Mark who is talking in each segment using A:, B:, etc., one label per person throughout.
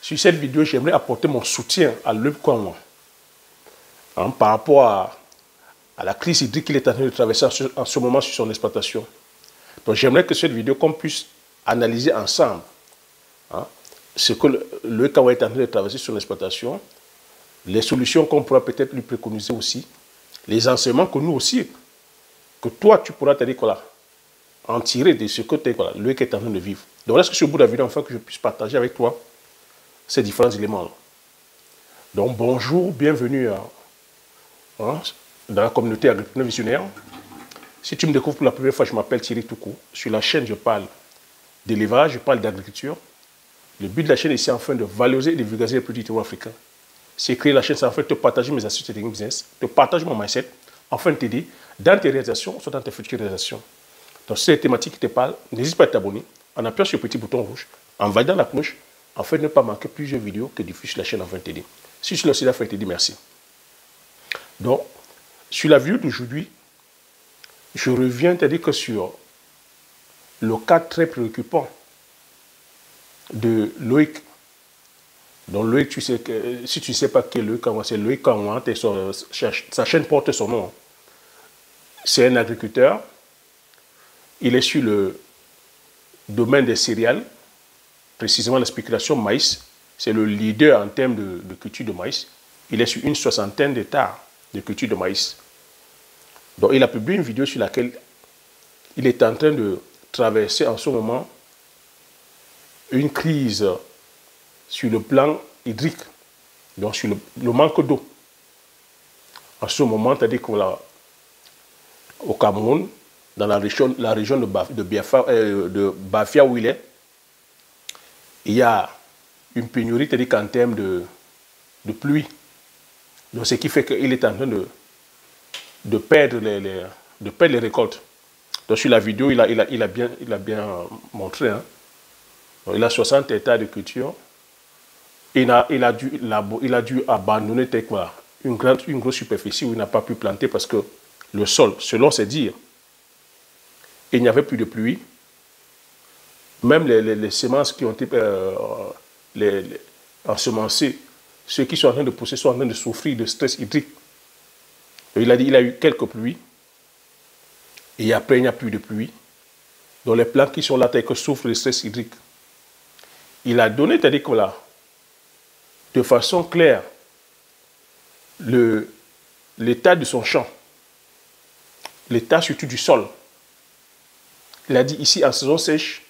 A: Sur cette vidéo, j'aimerais apporter mon soutien à l'UPCOM par rapport à la crise hydrique qu'il est en train de traverser en ce moment sur son exploitation. Donc j'aimerais que cette vidéo, qu'on puisse analyser ensemble ce que l'UPCOM est en train de traverser sur l'exploitation, les solutions qu'on pourra peut-être lui préconiser aussi, les enseignements que nous aussi, que toi tu pourras en tirer de ce que l'UPCOM est en train de vivre. Donc voilà ce que c'est au bout de la vidéo, enfin que je puisse partager avec toi ces différents éléments. Donc bonjour, bienvenue dans la communauté agripreneur visionnaire. Si tu me découvres pour la première fois, je m'appelle Thierry Toukou. Sur la chaîne, je parle d'élevage, je parle d'agriculture. Le but de la chaîne est ici enfin de valoriser et de vulgariser les produits africains. C'est créer la chaîne, c'est en fait de partager mes astuces techniques business, de partager mon mindset, afin de t'aider dans tes réalisations, soit dans tes futures réalisations. Donc si c'est les thématiques qui te parlent, n'hésite pas à t'abonner en appuyant sur le petit bouton rouge, en validant la cloche, afin de ne pas manquer plusieurs vidéos que diffuse la chaîne afin de t'aider. Si tu l'as aussi afin de t'aider, merci. Donc, sur la vidéo d'aujourd'hui, je reviens te dire que sur le cas très préoccupant de Loïc. Donc Loïc, tu sais que, si tu ne sais pas qui est Loïc, c'est Loïc Kanouan, sa chaîne porte son nom. C'est un agriculteur. Il est sur le domaine des céréales, précisément la spéculation maïs. C'est le leader en termes de culture de maïs. Il est sur une 60aine d'hectares de culture de maïs. Donc il a publié une vidéo sur laquelle il est en train de traverser en ce moment une crise sur le plan hydrique, donc sur le manque d'eau. En ce moment, c'est-à-dire qu'au Cameroun, dans la région de Bafia où il est, il y a une pénurie, c'est-à-dire qu'en termes de pluie. Donc ce qui fait qu'il est en train de perdre les récoltes. Donc sur la vidéo, il a bien montré. Donc, il a 60 hectares de culture. Il a dû abandonner une grosse superficie où il n'a pas pu planter parce que le sol, selon ses dires, il n'y avait plus de pluie. Même les semences qui ont été ensemencées, ceux qui sont en train de pousser sont en train de souffrir de stress hydrique. Il a dit qu'il a eu quelques pluies. Et après, il n'y a plus de pluie. Donc les plantes qui sont là, que souffrent de stress hydrique. Il a donné, c'est-à-dire que là, de façon claire, l'état de son champ, l'état surtout du sol. Il a dit ici, en saison sèche,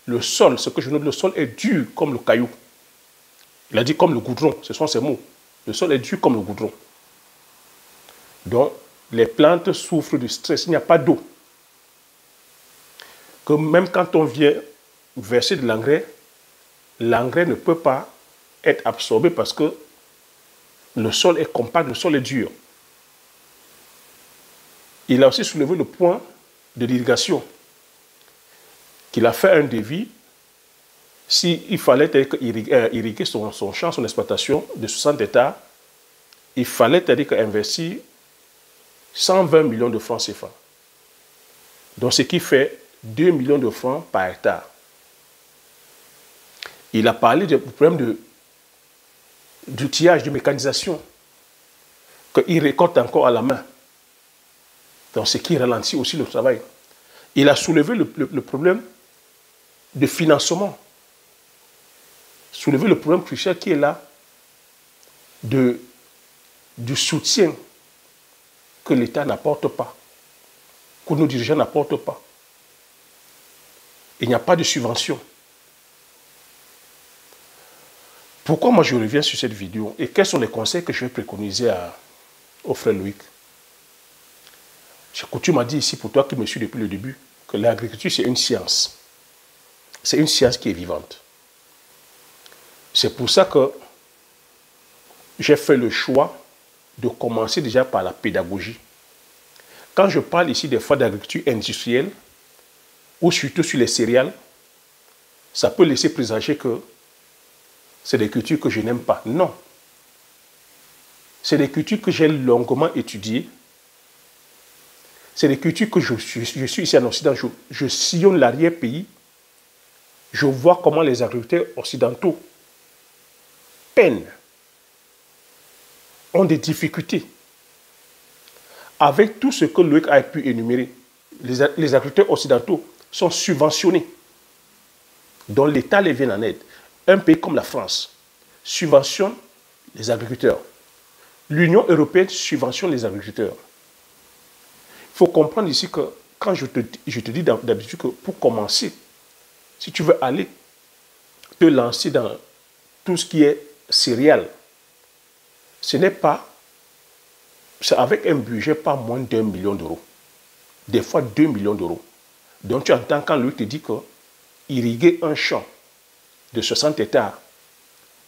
A: le sol, ce que je note, le sol est dur comme le caillou. Il a dit comme le goudron, ce sont ses mots. Le sol est dur comme le goudron. Donc, les plantes souffrent de stress, il n'y a pas d'eau. Que même quand on vient verser de l'engrais, l'engrais ne peut pas être absorbé parce que le sol est compact, le sol est dur. Il a aussi soulevé le point de l'irrigation, qu'il a fait un devis. S'il fallait irriguer son champ, son exploitation de 60 hectares, il fallait investir 120 millions de francs CFA. Donc ce qui fait 2 millions de francs par hectare. Il a parlé du problème d'outillage, de mécanisation, qu'il récolte encore à la main. Donc ce qui ralentit aussi le travail. Il a soulevé le problème de financement. Soulevé le problème crucial qui est là du soutien que l'État n'apporte pas, que nos dirigeants n'apportent pas. Il n'y a pas de subvention. Pourquoi moi je reviens sur cette vidéo et quels sont les conseils que je vais préconiser au frère Loïc? J'ai coutume à dire ici, pour toi qui me suis depuis le début, que l'agriculture c'est une science. C'est une science qui est vivante. C'est pour ça que j'ai fait le choix de commencer déjà par la pédagogie. Quand je parle ici des fois d'agriculture industrielle, ou surtout sur les céréales, ça peut laisser présager que c'est des cultures que je n'aime pas. Non. C'est des cultures que j'ai longuement étudiées. C'est des cultures que je suis ici en Occident. Je sillonne l'arrière-pays. Je vois comment les agriculteurs occidentaux peinent, ont des difficultés avec tout ce que Loïc a pu énumérer. Les agriculteurs occidentaux sont subventionnés, dont l'État les vient en aide. Un pays comme la France subventionne les agriculteurs. L'Union européenne subventionne les agriculteurs. Il faut comprendre ici que quand je te dis d'habitude que pour commencer, si tu veux aller te lancer dans tout ce qui est céréales, ce n'est pas, c'est avec un budget pas moins d'1 million d'euros. Des fois 2 millions d'euros. Donc tu entends quand lui te dit que irriguer un champ de 60 hectares,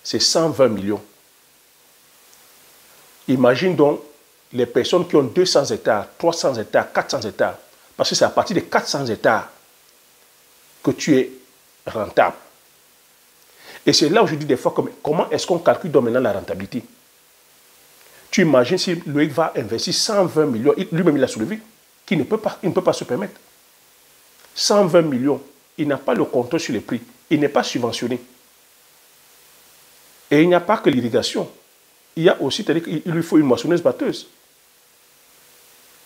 A: c'est 120 millions. Imagine donc les personnes qui ont 200 hectares, 300 hectares, 400 hectares, parce que c'est à partir de 400 hectares que tu es rentable. Et c'est là où je dis des fois, comment est-ce qu'on calcule donc maintenant la rentabilité? Tu imagines si Loïc va investir 120 millions, lui-même il a soulevé, qu'il ne peut pas se permettre. 120 millions, il n'a pas le contrôle sur les prix, il n'est pas subventionné. Et il n'y a pas que l'irrigation. Il y a aussi, c'est-à-dire qu'il lui faut une moissonneuse-batteuse.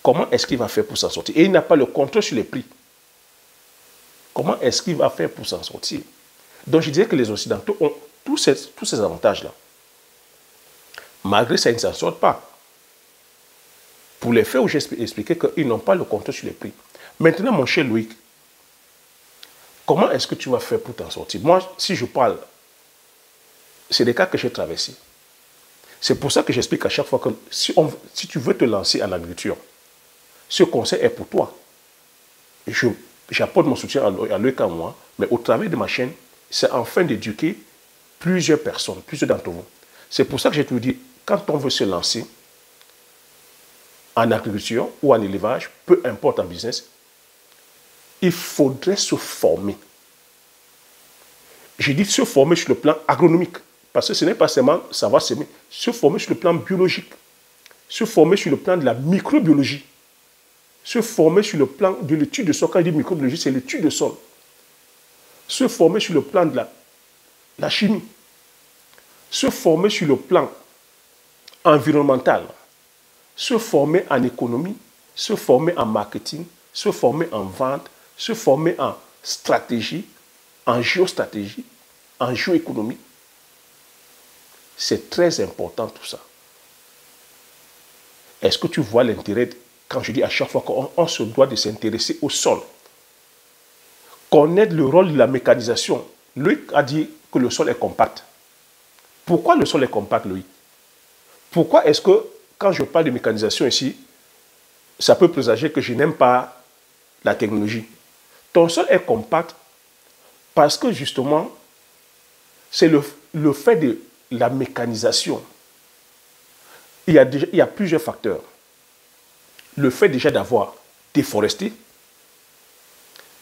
A: Comment est-ce qu'il va faire pour s'en sortir? Et il n'a pas le contrôle sur les prix. Comment est-ce qu'il va faire pour s'en sortir? Donc je dirais que les Occidentaux ont tous ces avantages-là. Malgré ça, ils ne s'en sortent pas. Pour les faits où j'ai expliqué qu'ils n'ont pas le contrôle sur les prix. Maintenant, mon cher Loïc, comment est-ce que tu vas faire pour t'en sortir? Moi, si je parle, c'est des cas que j'ai traversés. C'est pour ça que j'explique à chaque fois que si tu veux te lancer en agriculture, ce conseil est pour toi. J'apporte mon soutien à Loïc à moi, mais au travers de ma chaîne, c'est enfin d'éduquer plusieurs personnes, plusieurs d'entre vous. C'est pour ça que je te dis, quand on veut se lancer en agriculture ou en élevage, peu importe en business, il faudrait se former. J'ai dit se former sur le plan agronomique, parce que ce n'est pas seulement savoir s'aimer, se former sur le plan biologique, se former sur le plan de la microbiologie, se former sur le plan de l'étude de sol. Quand je dis microbiologie, c'est l'étude de sol. Se former sur le plan de la chimie, se former sur le plan environnemental, se former en économie, se former en marketing, se former en vente, se former en stratégie, en géostratégie, en géoéconomie. C'est très important tout ça. Est-ce que tu vois l'intérêt quand je dis à chaque fois qu'on se doit de s'intéresser au sol? Connaître le rôle de la mécanisation. Loïc a dit que le sol est compact. Pourquoi le sol est compact, Loïc? Pourquoi est-ce que, quand je parle de mécanisation ici, ça peut présager que je n'aime pas la technologie? Ton sol est compact parce que, justement, c'est le fait de la mécanisation. Il y a plusieurs facteurs. Le fait déjà d'avoir déforesté,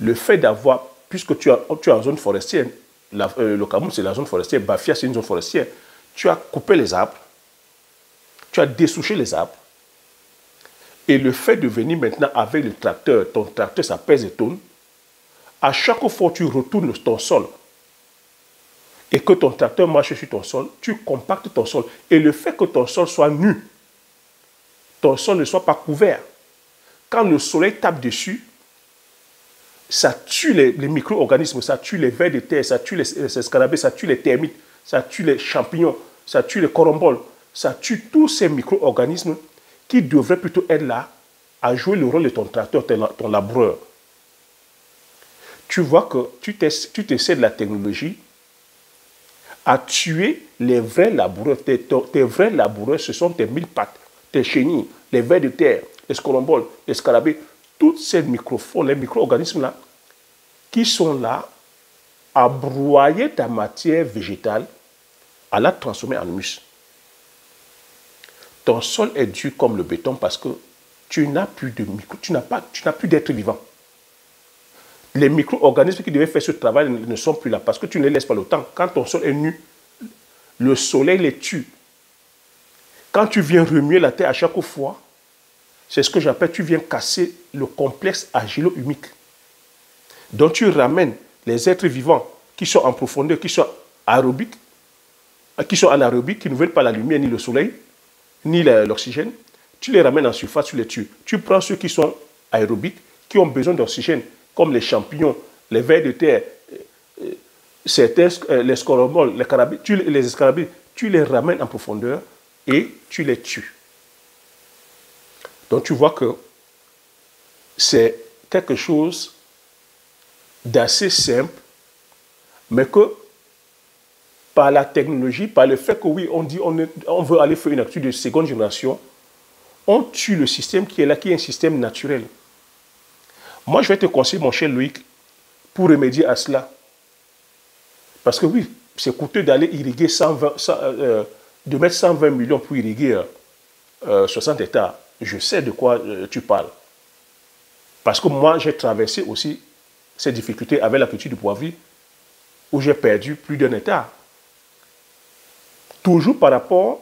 A: le fait d'avoir, puisque tu es en zone forestière, le Cameroun c'est la zone forestière, Bafia c'est une zone forestière, tu as coupé les arbres, tu as dessouché les arbres, et le fait de venir maintenant avec le tracteur, ton tracteur ça pèse des tonnes, à chaque fois que tu retournes ton sol, et que ton tracteur marche sur ton sol, tu compactes ton sol, et le fait que ton sol soit nu, ton sol ne soit pas couvert, quand le soleil tape dessus, ça tue les micro-organismes, ça tue les vers de terre, ça tue les scarabées, ça tue les termites, ça tue les champignons, ça tue les coromboles, ça tue tous ces micro-organismes qui devraient plutôt être là à jouer le rôle de ton tracteur, ton laboureur. Tu vois que tu t'essaies de la technologie à tuer les vrais laboureurs. Tes vrais laboureurs, ce sont tes mille pattes, tes chenilles, les vers de terre, les coromboles, les scarabées, toutes ces microphones, les micro-organismes-là, qui sont là à broyer ta matière végétale, à la transformer en humus. Ton sol est dur comme le béton parce que tu n'as plus de micro, tu n'as plus d'êtres vivants. Les micro-organismes qui devaient faire ce travail ne sont plus là parce que tu ne les laisses pas le temps. Quand ton sol est nu, le soleil les tue. Quand tu viens remuer la terre à chaque fois, c'est ce que j'appelle, tu viens casser le complexe argilo-humique. Donc tu ramènes les êtres vivants qui sont en profondeur, qui sont aérobiques, qui sont anaérobiques, qui ne veulent pas la lumière, ni le soleil, ni l'oxygène, tu les ramènes en surface, tu les tues. Tu prends ceux qui sont aérobiques, qui ont besoin d'oxygène, comme les champignons, les vers de terre, certains, les scoromoles, les carabides, les escarabides, tu les ramènes en profondeur et tu les tues. Donc tu vois que c'est quelque chose d'assez simple, mais que par la technologie, par le fait que oui, on veut aller faire une activité de seconde génération, on tue le système qui est là, qui est un système naturel. Moi, je vais te conseiller, mon cher Loïc, pour remédier à cela. Parce que oui, c'est coûteux d'aller irriguer de mettre 120 millions pour irriguer 60 hectares. Je sais de quoi tu parles. Parce que moi, j'ai traversé aussi ces difficultés avec la culture du poivrier, où j'ai perdu plus d'un hectare. Toujours par rapport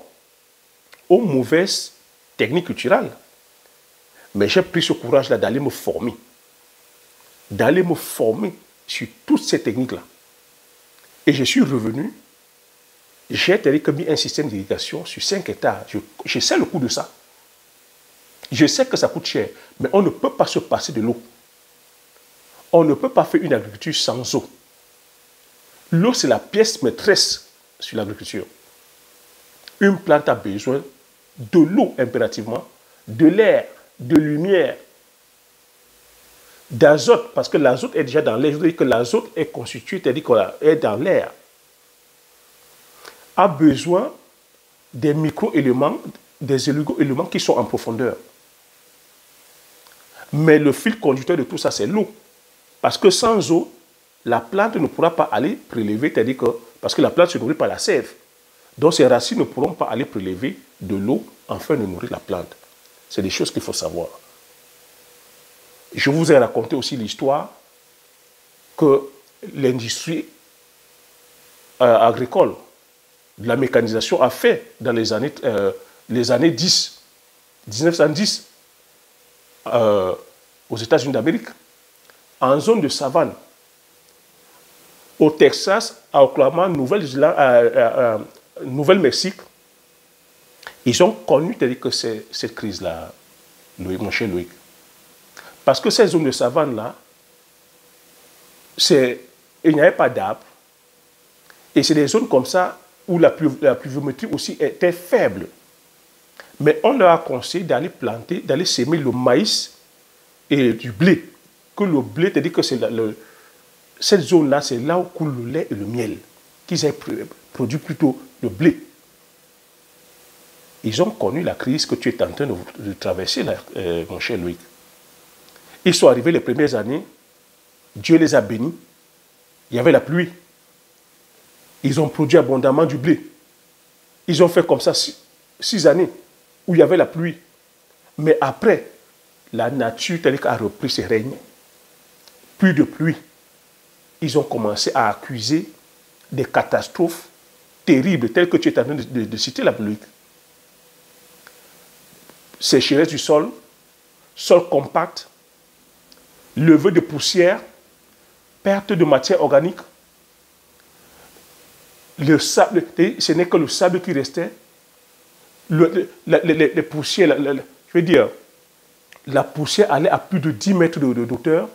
A: aux mauvaises techniques culturelles. Mais j'ai pris ce courage-là d'aller me former. D'aller me former sur toutes ces techniques-là. Et je suis revenu, j'ai mis un système d'irrigation sur 5 hectares. Je sais le coût de ça. Je sais que ça coûte cher, mais on ne peut pas se passer de l'eau. On ne peut pas faire une agriculture sans eau. L'eau, c'est la pièce maîtresse sur l'agriculture. Une plante a besoin de l'eau impérativement, de l'air, de lumière, d'azote, parce que l'azote est déjà dans l'air. Je veux dire que l'azote est constitué, c'est-à-dire qu'il est dans l'air. A besoin des micro-éléments, des éléments qui sont en profondeur. Mais le fil conducteur de tout ça, c'est l'eau. Parce que sans eau, la plante ne pourra pas aller prélever, c'est-à-dire que, parce que la plante se nourrit par la sève. Donc ses racines ne pourront pas aller prélever de l'eau afin de nourrir la plante. C'est des choses qu'il faut savoir. Je vous ai raconté aussi l'histoire que l'industrie agricole, de la mécanisation a fait dans les années 1910 aux États-Unis d'Amérique, en zone de savane, au Texas, à Oklahoma, Nouvelle-Mexique, ils ont connu que cette crise-là, mon cher Loïc. Parce que ces zones de savane-là, il n'y avait pas d'arbres. Et c'est des zones comme ça où la pluviométrie aussi était faible. Mais on leur a conseillé d'aller planter, d'aller semer le maïs et du blé. Que le blé, c'est-à-dire que cette zone-là, c'est là où coule le lait et le miel. Qu'ils aient produit plutôt le blé. Ils ont connu la crise que tu es en train de traverser, là, mon cher Loïc. Ils sont arrivés les premières années, Dieu les a bénis, il y avait la pluie. Ils ont produit abondamment du blé. Ils ont fait comme ça 6 années où il y avait la pluie. Mais après, la nature a repris ses règnes. Plus de pluie. Ils ont commencé à accuser des catastrophes terribles, telles que tu es en train de citer la pluie. Sécheresse du sol, sol compact, levée de poussière, perte de matière organique. Le sable, ce n'est que le sable qui restait. Les poussières, je veux dire, la poussière allait à plus de 10 mètres de hauteur.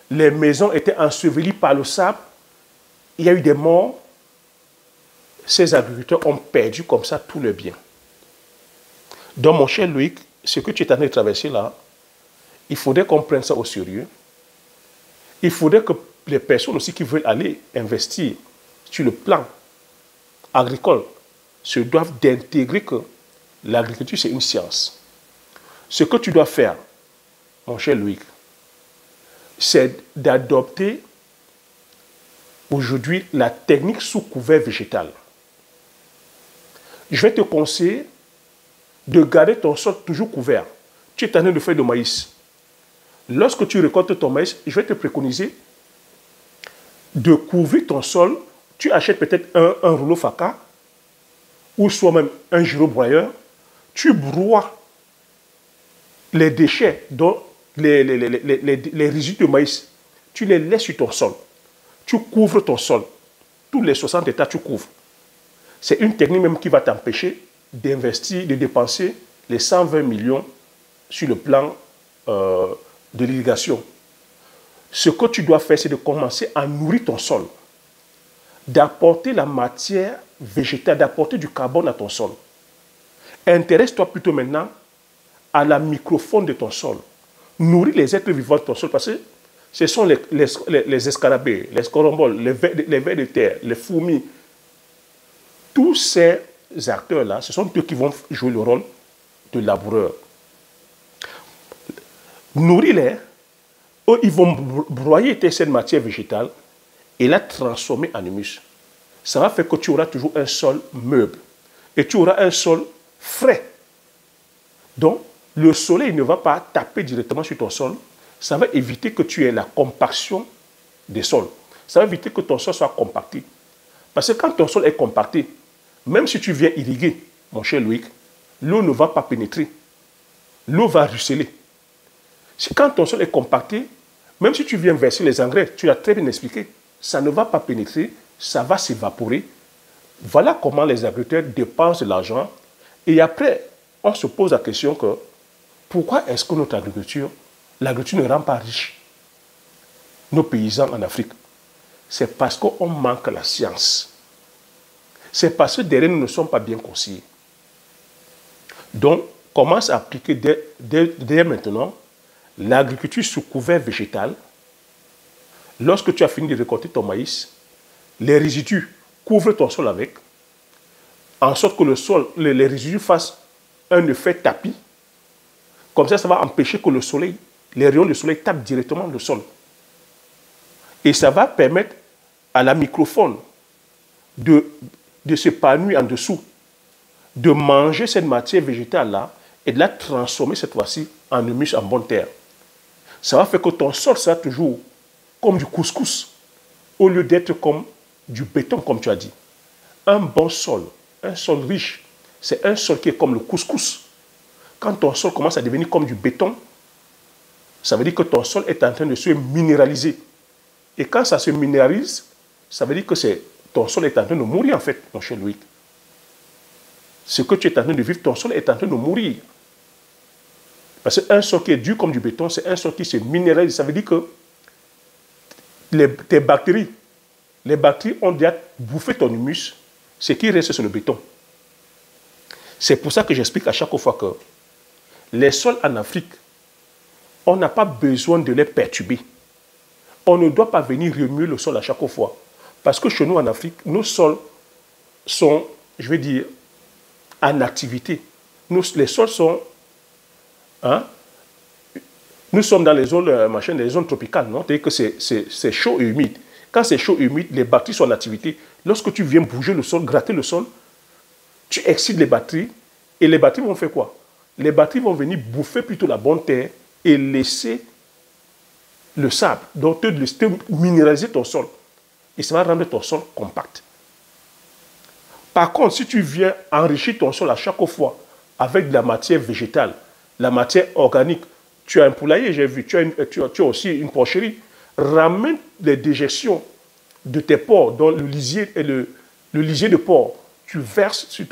A: Les maisons étaient ensevelies par le sable. Il y a eu des morts. Ces agriculteurs ont perdu comme ça tout le bien. Donc, mon cher Loïc, ce que tu es en train de traverser là, il faudrait qu'on prenne ça au sérieux. Il faudrait que les personnes aussi qui veulent aller investir sur le plan agricole se doivent d'intégrer que l'agriculture, c'est une science. Ce que tu dois faire, mon cher Loïc, c'est d'adopter aujourd'hui la technique sous couvert végétal. Je vais te conseiller de garder ton sol toujours couvert. Tu es en train de faire du maïs. Lorsque tu récoltes ton maïs, je vais te préconiser de couvrir ton sol. Tu achètes peut-être un rouleau faca ou soit même un gyrobroyeur. Tu broies les déchets, donc les résidus de maïs. Tu les laisses sur ton sol. Tu couvres ton sol. Tous les 60 hectares, tu couvres. C'est une technique même qui va t'empêcher d'investir, de dépenser les 120 millions sur le plan de l'irrigation. Ce que tu dois faire, c'est de commencer à nourrir ton sol, d'apporter la matière végétale, d'apporter du carbone à ton sol. Intéresse-toi plutôt maintenant à la microfaune de ton sol. Nourris les êtres vivants de ton sol parce que ce sont les escarabées, les scoramboles, les vers de terre, les fourmis. Tous ces acteurs-là, ce sont eux qui vont jouer le rôle de laboureurs. Nourris-les, eux, ils vont broyer cette matière végétale et la transformer en humus. Ça va faire que tu auras toujours un sol meuble et tu auras un sol frais. Donc, le soleil ne va pas taper directement sur ton sol. Ça va éviter que tu aies la compaction des sols. Ça va éviter que ton sol soit compacté. Parce que quand ton sol est compacté, même si tu viens irriguer, mon cher Loïc, l'eau ne va pas pénétrer. L'eau va ruisseler. Quand ton sol est compacté, même si tu viens verser les engrais, tu l'as très bien expliqué, ça ne va pas pénétrer, ça va s'évaporer. Voilà comment les agriculteurs dépensent de l'argent. Et après, on se pose la question que pourquoi est-ce que notre agriculture, l'agriculture ne rend pas riche nos paysans en Afrique? C'est parce qu'on manque la science. C'est parce que derrière nous ne sommes pas bien conseillés. Donc, commence à appliquer dès maintenant l'agriculture sous couvert végétal. Lorsque tu as fini de récolter ton maïs, les résidus, couvre ton sol avec, en sorte que le sol, les résidus fassent un effet tapis. Comme ça, ça va empêcher que le soleil, les rayons du soleil tapent directement le sol. Et ça va permettre à la microfaune de s'épanouir en dessous, de manger cette matière végétale-là et de la transformer cette fois-ci en humus, en bonne terre. Ça va faire que ton sol sera toujours comme du couscous, au lieu d'être comme du béton, comme tu as dit. Un bon sol, un sol riche, c'est un sol qui est comme le couscous. Quand ton sol commence à devenir comme du béton, ça veut dire que ton sol est en train de se minéraliser. Et quand ça se minéralise, ça veut dire que ton sol est en train de mourir, en fait, mon cher Loïc. Ce que tu es en train de vivre, ton sol est en train de mourir. Parce qu'un sol qui est dur comme du béton, c'est un sol qui se minéralise. Ça veut dire que tes bactéries, les bactéries ont déjà bouffé ton humus. Ce qui reste, c'est le béton. C'est pour ça que j'explique à chaque fois que les sols en Afrique, on n'a pas besoin de les perturber. On ne doit pas venir remuer le sol à chaque fois. Parce que chez nous en Afrique, nos sols sont, je vais dire, en activité. Les sols sont... Hein, nous sommes dans les zones, les zones tropicales, non? C'est-à-dire que c'est chaud et humide. Quand c'est chaud et humide, les bactéries sont en activité. Lorsque tu viens bouger le sol, gratter le sol, tu excites les bactéries. Et les bactéries vont faire quoi? Les bactéries vont venir bouffer plutôt la bonne terre et laisser le sable, donc te minéraliser ton sol. Et ça va rendre ton sol compact. Par contre, si tu viens enrichir ton sol à chaque fois avec de la matière végétale, la matière organique, tu as un poulailler, j'ai vu, tu as aussi une porcherie, ramène les déjections de tes porcs, dont le lisier et le lisier de porc, tu verses sur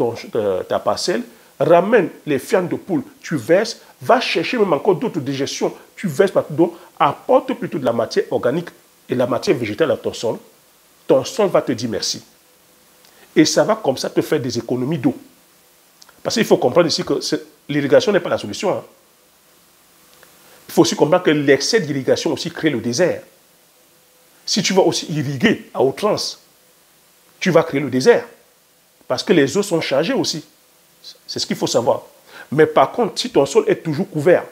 A: ta parcelle, ramène les fientes de poule, tu verses, va chercher même encore d'autres déjections, tu verses partout. Donc, apporte plutôt de la matière organique et la matière végétale à ton sol va te dire merci. Et ça va comme ça te faire des économies d'eau. Parce qu'il faut comprendre ici que l'irrigation n'est pas la solution. Hein. Il faut aussi comprendre que l'excès d'irrigation aussi crée le désert. Si tu vas aussi irriguer à outrance, tu vas créer le désert. Parce que les eaux sont chargées aussi. C'est ce qu'il faut savoir. Mais par contre, si ton sol est toujours couvert,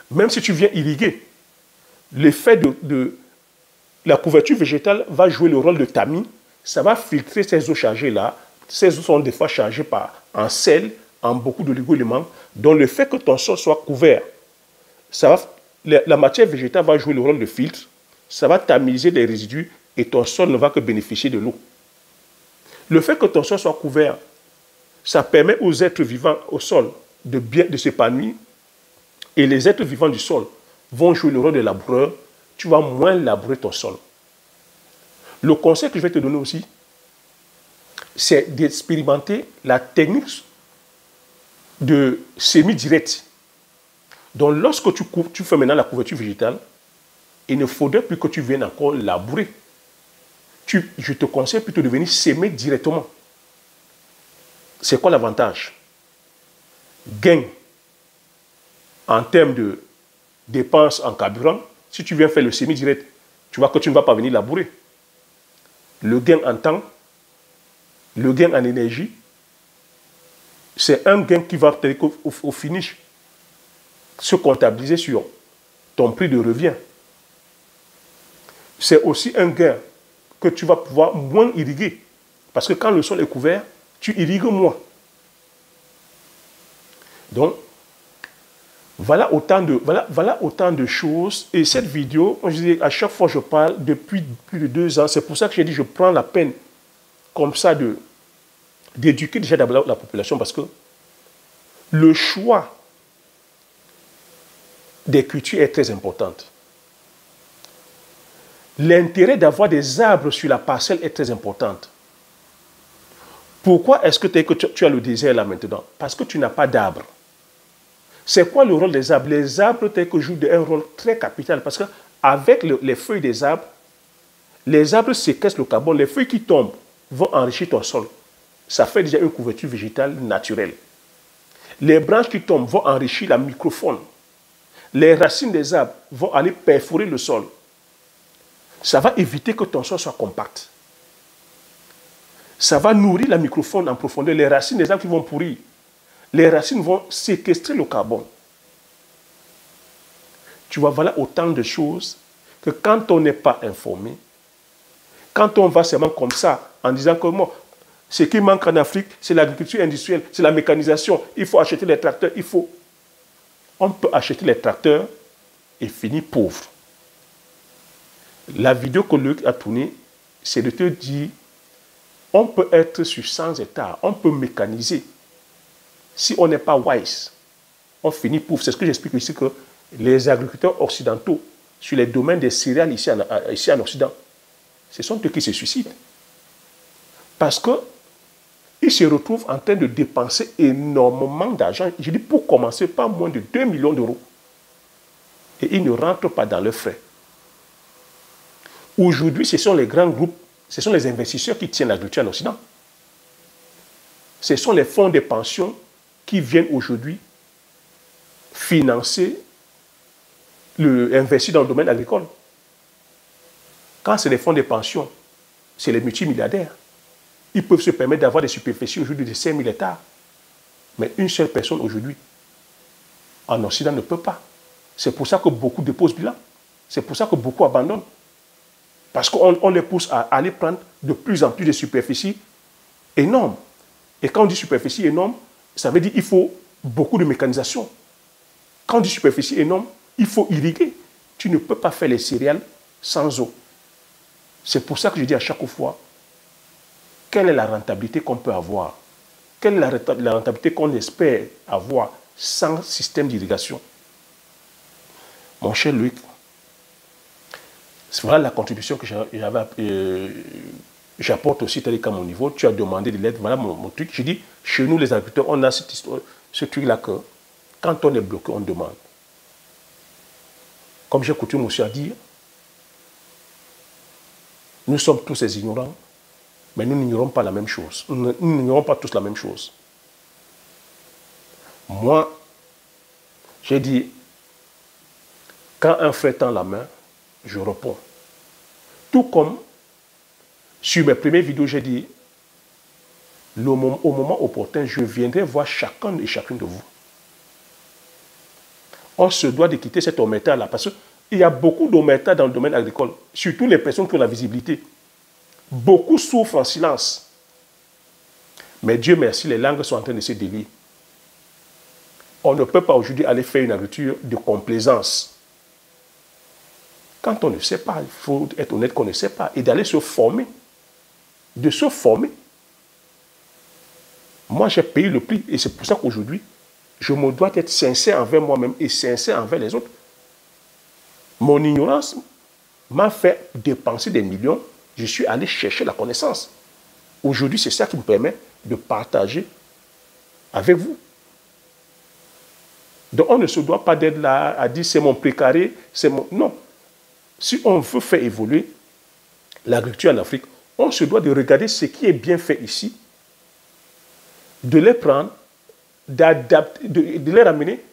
A: même si tu viens irriguer, l'effet de la couverture végétale va jouer le rôle de tamis. Ça va filtrer ces eaux chargées-là. Ces eaux sont des fois chargées en sel, en beaucoup d'oligo-éléments. Donc le fait que ton sol soit couvert, la matière végétale va jouer le rôle de filtre. Ça va tamiser les résidus et ton sol ne va que bénéficier de l'eau. Le fait que ton sol soit couvert, ça permet aux êtres vivants au sol de s'épanouir. Et les êtres vivants du sol vont jouer le rôle de laboureur. Tu vas moins labourer ton sol. Le conseil que je vais te donner aussi, c'est d'expérimenter la technique de semi-direct. Donc, lorsque tu fais maintenant la couverture végétale, il ne faudrait plus que tu viennes encore labourer. Je te conseille plutôt de venir s'aimer directement. C'est quoi l'avantage? Gain en termes de dépenses en carburant. Si tu viens faire le semi-direct, tu vois que tu ne vas pas venir labourer. Le gain en temps, le gain en énergie, c'est un gain qui va au finish se comptabiliser sur ton prix de revient. C'est aussi un gain que tu vas pouvoir moins irriguer. Parce que quand le sol est couvert, tu irrigues moins. Donc, voilà autant de choses. Et cette vidéo, je dis, à chaque fois je parle depuis plus de 2 ans. C'est pour ça que j'ai dit je prends la peine comme ça d'éduquer déjà d'abord la population. Parce que le choix des cultures est très important. L'intérêt d'avoir des arbres sur la parcelle est très important. Pourquoi est-ce que tu as le désert là maintenant? Parce que tu n'as pas d'arbres. C'est quoi le rôle des arbres? Les arbres jouent un rôle très capital parce qu'avec les feuilles des arbres, les arbres séquestrent le carbone. Les feuilles qui tombent vont enrichir ton sol. Ça fait déjà une couverture végétale naturelle. Les branches qui tombent vont enrichir la microfaune. Les racines des arbres vont aller perforer le sol. Ça va éviter que ton sol soit compact. Ça va nourrir la microfaune en profondeur. Les racines des arbres qui vont pourrir. Les racines vont séquestrer le carbone. Tu vois, voilà autant de choses que quand on n'est pas informé, quand on va seulement comme ça, en disant que moi, ce qui manque en Afrique, c'est l'agriculture industrielle, c'est la mécanisation, il faut acheter les tracteurs, On peut acheter les tracteurs et finir pauvre. La vidéo que Luc a tournée, c'est de te dire, on peut être sur 100 hectares, on peut mécaniser. Si on n'est pas wise, on finit pauvre. C'est ce que j'explique ici, que les agriculteurs occidentaux, sur les domaines des céréales ici en Occident, ce sont eux qui se suicident. Parce qu'ils se retrouvent en train de dépenser énormément d'argent. Je dis pour commencer, pas moins de 2 millions d'euros. Et ils ne rentrent pas dans leurs frais. Aujourd'hui, ce sont les grands groupes, ce sont les investisseurs qui tiennent l'agriculture en Occident. Ce sont les fonds de pension qui viennent aujourd'hui financer, investir dans le domaine agricole. Quand c'est les fonds de pension, c'est les multimilliardaires. Ils peuvent se permettre d'avoir des superficies aujourd'hui de 5 000 hectares. Mais une seule personne aujourd'hui, en Occident, ne peut pas. C'est pour ça que beaucoup déposent bilan. C'est pour ça que beaucoup abandonnent. Parce qu'on les pousse à aller prendre de plus en plus de superficies énormes. Et quand on dit superficie énorme, ça veut dire qu'il faut beaucoup de mécanisation. Quand on dit superficie énorme, il faut irriguer. Tu ne peux pas faire les céréales sans eau. C'est pour ça que je dis à chaque fois, quelle est la rentabilité qu'on peut avoir? Quelle est la rentabilité qu'on espère avoir sans système d'irrigation? Mon cher Luc, voilà la contribution que j'apporte aussi, tel qu'à mon niveau. Tu as demandé de l'aide, voilà mon truc. Je dis, chez nous les agriculteurs, on a cette histoire, ce truc-là que quand on est bloqué, on demande. Comme j'ai coutume aussi à dire, nous sommes tous des ignorants, mais nous n'ignorons pas la même chose. Nous n'ignorons pas tous la même chose. Moi, j'ai dit, quand un frère tend la main, je réponds. Tout comme sur mes premières vidéos, j'ai dit, au moment opportun, je viendrai voir chacun et chacune de vous. On se doit de quitter cet omerta-là, parce qu'il y a beaucoup d'omerta dans le domaine agricole, surtout les personnes qui ont la visibilité. Beaucoup souffrent en silence. Mais Dieu merci, les langues sont en train de se délier. On ne peut pas aujourd'hui aller faire une agriculture de complaisance. Quand on ne sait pas, il faut être honnête qu'on ne sait pas, et d'aller se former. De se former. Moi, j'ai payé le prix, et c'est pour ça qu'aujourd'hui, je me dois être sincère envers moi-même et sincère envers les autres. Mon ignorance m'a fait dépenser des millions. Je suis allé chercher la connaissance. Aujourd'hui, c'est ça qui me permet de partager avec vous. Donc, on ne se doit pas d'être là à dire c'est mon précaré, c'est mon... Non. Si on veut faire évoluer l'agriculture en Afrique, on se doit de regarder ce qui est bien fait ici, de les prendre, de les ramener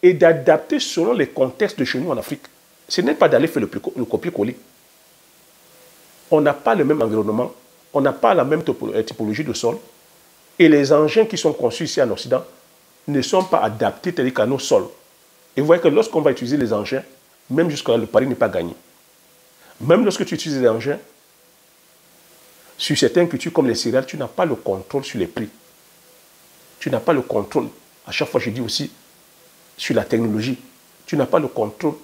A: et d'adapter selon les contextes de chez nous en Afrique. Ce n'est pas d'aller faire le copier-coller. On n'a pas le même environnement, on n'a pas la même typologie de sol, et les engins qui sont conçus ici en Occident ne sont pas adaptés tels qu'à nos sols. Et vous voyez que lorsqu'on va utiliser les engins, même jusqu'à là, le pari n'est pas gagné. Même lorsque tu utilises les engins, sur certaines cultures comme les céréales, tu n'as pas le contrôle sur les prix. Tu n'as pas le contrôle. À chaque fois, je dis aussi sur la technologie. Tu n'as pas le contrôle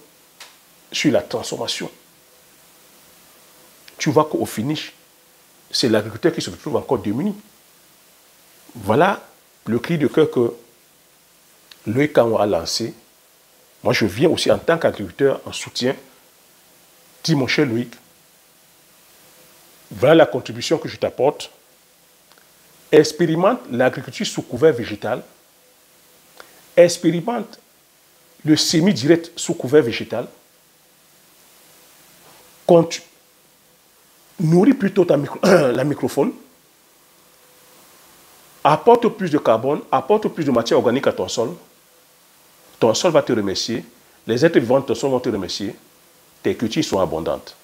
A: sur la transformation. Tu vois qu'au finish, c'est l'agriculteur qui se retrouve encore démuni. Voilà le cri de cœur que Loïc Kanwa a lancé. Moi, je viens aussi en tant qu'agriculteur en soutien. Dis mon cher Loïc, voilà la contribution que je t'apporte. Expérimente l'agriculture sous couvert végétal. Expérimente le semi-direct sous couvert végétal. Nourris plutôt la microfaune. Apporte plus de carbone, apporte plus de matière organique à ton sol. Ton sol va te remercier. Les êtres vivants de ton sol vont te remercier. Tes cultures sont abondantes.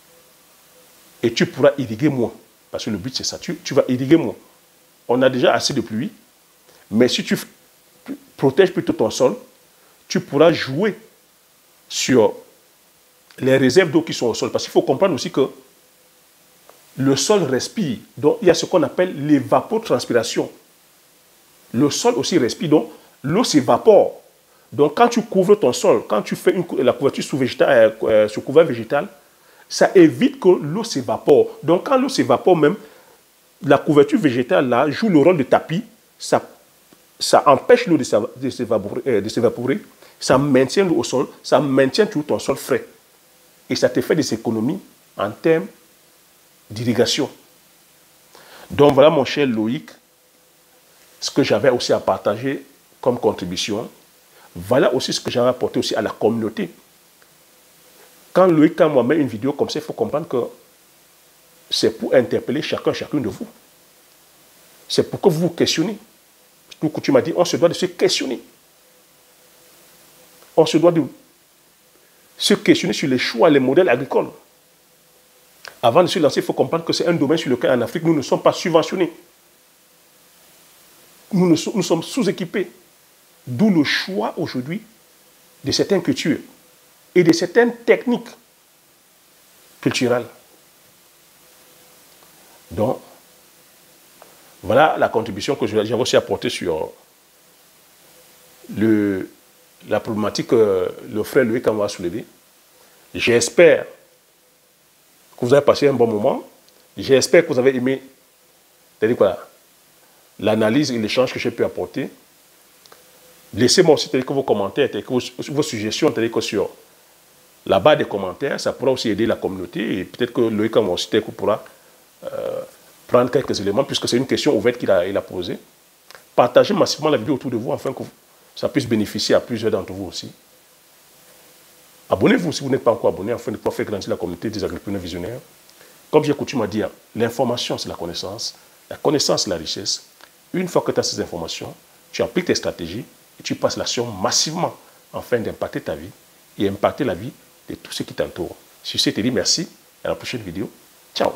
A: Et tu pourras irriguer moins. Parce que le but, c'est ça. Tu vas irriguer moins. On a déjà assez de pluie. Mais si tu protèges plutôt ton sol, tu pourras jouer sur les réserves d'eau qui sont au sol. Parce qu'il faut comprendre aussi que le sol respire. Donc, il y a ce qu'on appelle l'évapotranspiration. Le sol aussi respire. Donc, l'eau s'évapore. Donc, quand tu couvres ton sol, quand tu fais la couverture sous couvert végétal, ça évite que l'eau s'évapore. Donc, quand l'eau s'évapore même, la couverture végétale là joue le rôle de tapis. Ça empêche l'eau de s'évaporer. Ça maintient l'eau au sol. Ça maintient tout ton sol frais. Et ça te fait des économies en termes d'irrigation. Donc, voilà, mon cher Loïc, ce que j'avais aussi à partager comme contribution. Voilà aussi ce que j'avais apporté aussi à la communauté. Quand Loïc, quand moi met une vidéo comme ça, il faut comprendre que c'est pour interpeller chacune de vous. C'est pour que vous vous questionnez. Tout que tu m'as dit, on se doit de se questionner. On se doit de se questionner sur les choix, les modèles agricoles. Avant de se lancer, il faut comprendre que c'est un domaine sur lequel en Afrique, nous ne sommes pas subventionnés. Nous sommes sous-équipés. D'où le choix aujourd'hui de certaines cultures et de certaines techniques culturelles. Donc, voilà la contribution que j'ai aussi apportée sur la problématique que le frère Loïc Kanwa a soulevée. J'espère que vous avez passé un bon moment. J'espère que vous avez aimé l'analyse et l'échange que j'ai pu apporter. Laissez-moi aussi vos commentaires, vos suggestions sur la barre des commentaires. Ça pourra aussi aider la communauté. Et peut-être que Loïc Kanwa aussi pourra prendre quelques éléments, puisque c'est une question ouverte qu'il a posée. Partagez massivement la vidéo autour de vous, afin que ça puisse bénéficier à plusieurs d'entre vous aussi. Abonnez-vous si vous n'êtes pas encore abonné, afin de pouvoir faire grandir la communauté des agriculteurs visionnaires. Comme j'ai coutume à dire, l'information, c'est la connaissance c'est la richesse. Une fois que tu as ces informations, tu appliques tes stratégies et tu passes l'action massivement afin d'impacter ta vie et impacter la vie de tous ceux qui t'entourent. Sur ce, je te dis merci et à la prochaine vidéo. Ciao.